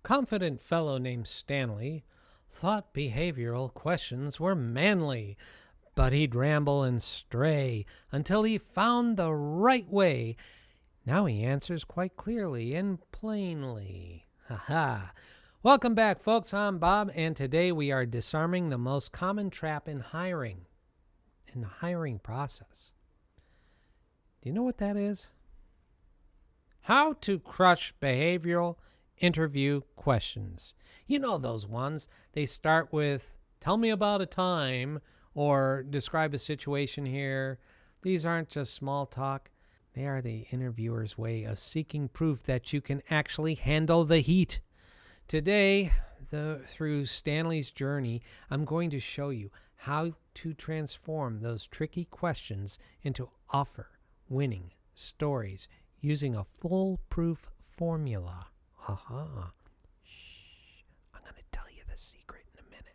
confident fellow named Stanley thought behavioral questions were manly, but he'd ramble and stray until he found the right way. Now he answers quite clearly and plainly. Ha ha. Welcome back, folks. I'm Bob, and today we are disarming the most common trap in the hiring process. Do you know what that is? How to crush behavioral interview questions. You know those ones. They start with, tell me about a time, or describe a situation here. These aren't just small talk. They are the interviewer's way of seeking proof that you can actually handle the heat. Today, through Stanley's journey, I'm going to show you how to transform those tricky questions into offer-winning stories using a foolproof formula. Shh, I'm going to tell you the secret in a minute.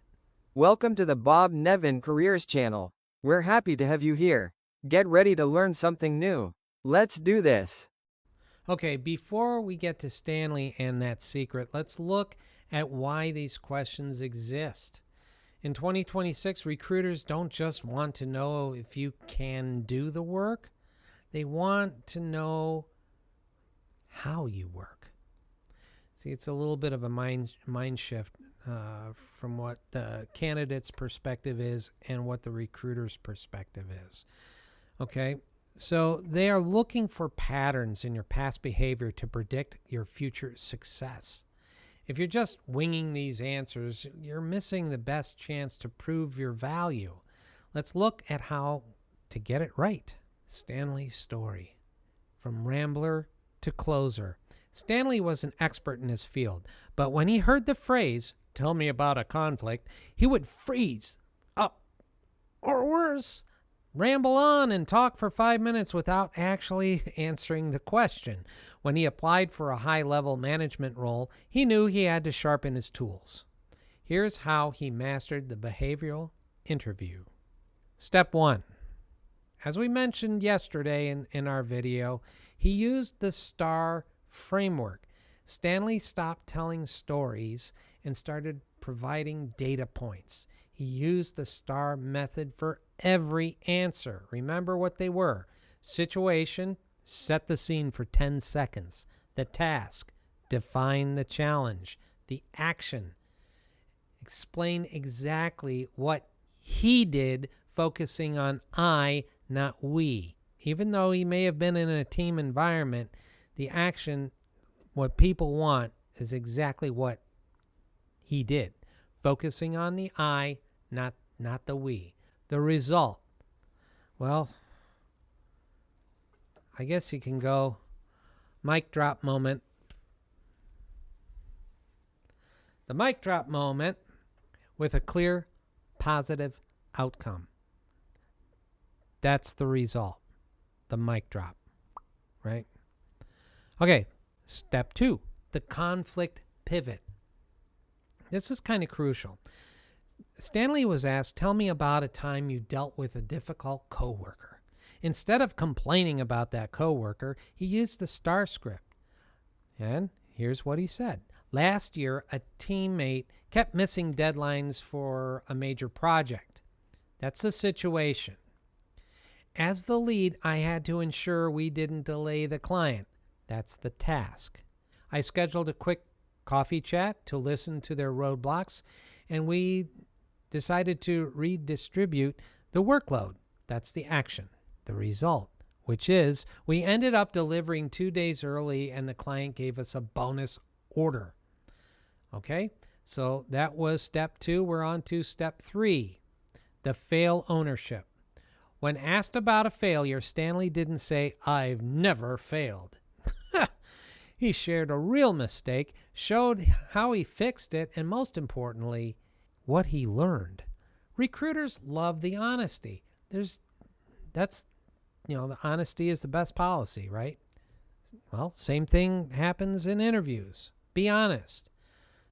Welcome to the Bob Nevin Careers channel. We're happy to have you here. Get ready to learn something new. Let's do this. Okay, before we get to Stanley and that secret, let's look at why these questions exist. In 2026, recruiters don't just want to know if you can do the work. They want to know how you work. See, it's a little bit of a mind shift from what the candidate's perspective is and what the recruiter's perspective is. Okay, so they are looking for patterns in your past behavior to predict your future success. If you're just winging these answers, you're missing the best chance to prove your value. Let's look at how to get it right. Stanley's story. From rambler to closer. Stanley was an expert in his field, but when he heard the phrase, tell me about a conflict, he would freeze up, or worse, ramble on and talk for 5 minutes without actually answering the question. When he applied for a high-level management role, he knew he had to sharpen his tools. Here's how he mastered the behavioral interview. Step 1. As we mentioned yesterday in our video, he used the STAR framework. Stanley stopped telling stories and started providing data points. He used the STAR method for every answer. Remember what they were. Situation, set the scene for 10 seconds. The task, define the challenge. The action, explain exactly what he did, focusing on I, not we. Even though he may have been in a team environment, the action, what people want, is exactly what he did. Focusing on the I, not the we. The result, well, I guess you can go mic drop moment. The mic drop moment with a clear, positive outcome. That's the result. The mic drop, right? Okay, step 2, the conflict pivot. This is kind of crucial. Stanley was asked, tell me about a time you dealt with a difficult coworker. Instead of complaining about that coworker, he used the STAR script. And here's what he said. Last year, a teammate kept missing deadlines for a major project. That's the situation. As the lead, I had to ensure we didn't delay the client. That's the task. I scheduled a quick coffee chat to listen to their roadblocks, and we decided to redistribute the workload. That's the action. The result, which is we ended up delivering 2 days early, and the client gave us a bonus order. Okay, so that was step 2. We're on to step 3, the fail ownership. When asked about a failure, Stanley didn't say, I've never failed. He shared a real mistake, showed how he fixed it, and most importantly, what he learned. Recruiters love the honesty. The honesty is the best policy, right? Well, same thing happens in interviews. Be honest.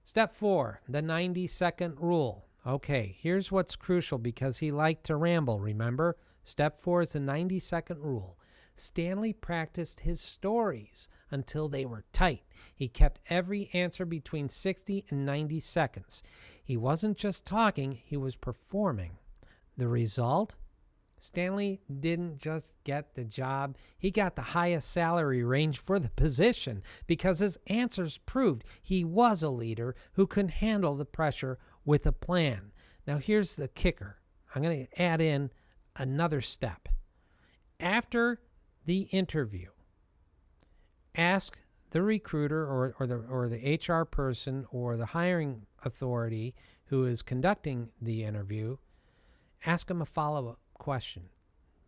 Step 4, the 90-second rule. Okay, here's what's crucial because he liked to ramble, remember? Step 4 is the 90-second rule. Stanley practiced his stories until they were tight. He kept every answer between 60 and 90 seconds. He wasn't just talking, he was performing. The result? Stanley didn't just get the job, he got the highest salary range for the position because his answers proved he was a leader who could handle the pressure with a plan. Now here's the kicker. I'm going to add in another step. After the interview, ask the recruiter or the HR person or the hiring authority who is conducting the interview, ask them a follow-up question.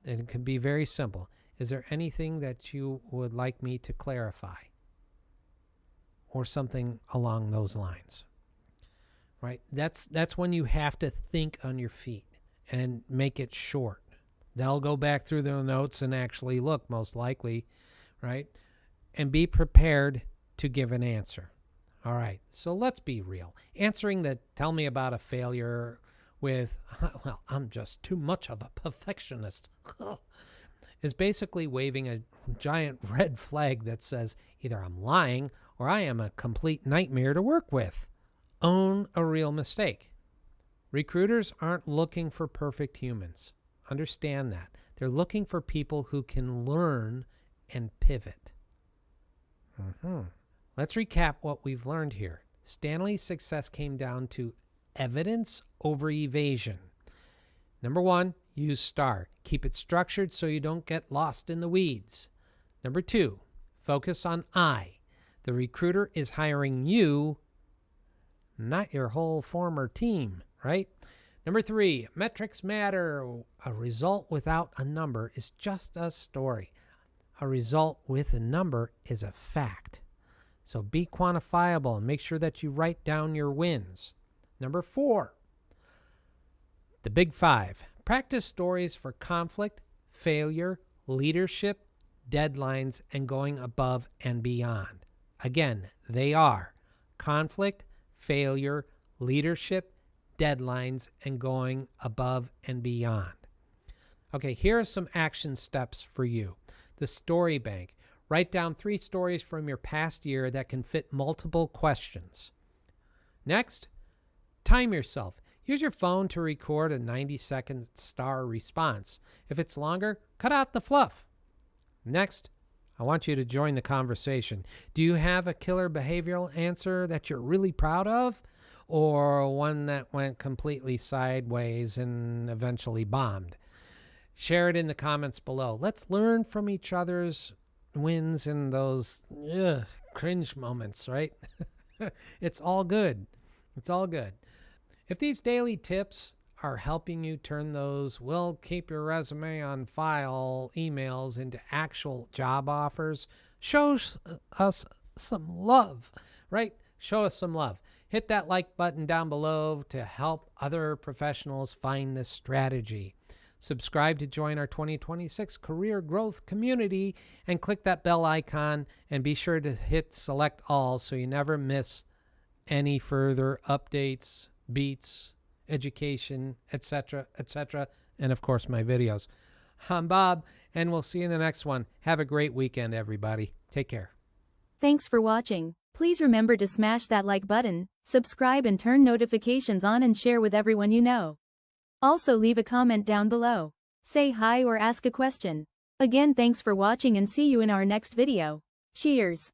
And it can be very simple. Is there anything that you would like me to clarify? Or something along those lines. Right? That's when you have to think on your feet and make it short. They'll go back through their notes and actually look, most likely, right? And be prepared to give an answer. All right, so let's be real. Answering the tell me about a failure with, well, I'm just too much of a perfectionist, is basically waving a giant red flag that says either I'm lying or I am a complete nightmare to work with. Own a real mistake. Recruiters aren't looking for perfect humans. Understand that. They're looking for people who can learn and pivot. Let's recap what we've learned here. Stanley's success came down to evidence over evasion. Number 1, use STAR. Keep it structured so you don't get lost in the weeds. Number 2, focus on I. The recruiter is hiring you, not your whole former team, right? Number 3, metrics matter. A result without a number is just a story. A result with a number is a fact. So be quantifiable and make sure that you write down your wins. Number 4, the big 5. Practice stories for conflict, failure, leadership, deadlines, and going above and beyond. Again, they are conflict, failure, leadership, deadlines, and going above and beyond. Okay, here are some action steps for you. The story bank. Write down 3 stories from your past year that can fit multiple questions. Next, time yourself. Use your phone to record a 90-second STAR response. If it's longer, cut out the fluff. Next, I want you to join the conversation. Do you have a killer behavioral answer that you're really proud of? Or one that went completely sideways and eventually bombed? Share it in the comments below. Let's learn from each other's wins and those cringe moments, right? It's all good. It's all good. If these daily tips are helping you turn those "we'll keep your resume on file" emails into actual job offers, show us some love, right? Show us some love. Hit that like button down below to help other professionals find this strategy. Subscribe to join our 2026 career growth community and click that bell icon, and be sure to hit select all so you never miss any further updates, beats, education, etc., etc., and of course my videos. I'm Bob, and we'll see you in the next one. Have a great weekend, everybody. Take care. Thanks for watching. Please remember to smash that like button, subscribe and turn notifications on, and share with everyone you know. Also leave a comment down below. Say hi or ask a question. Again, thanks for watching and see you in our next video. Cheers.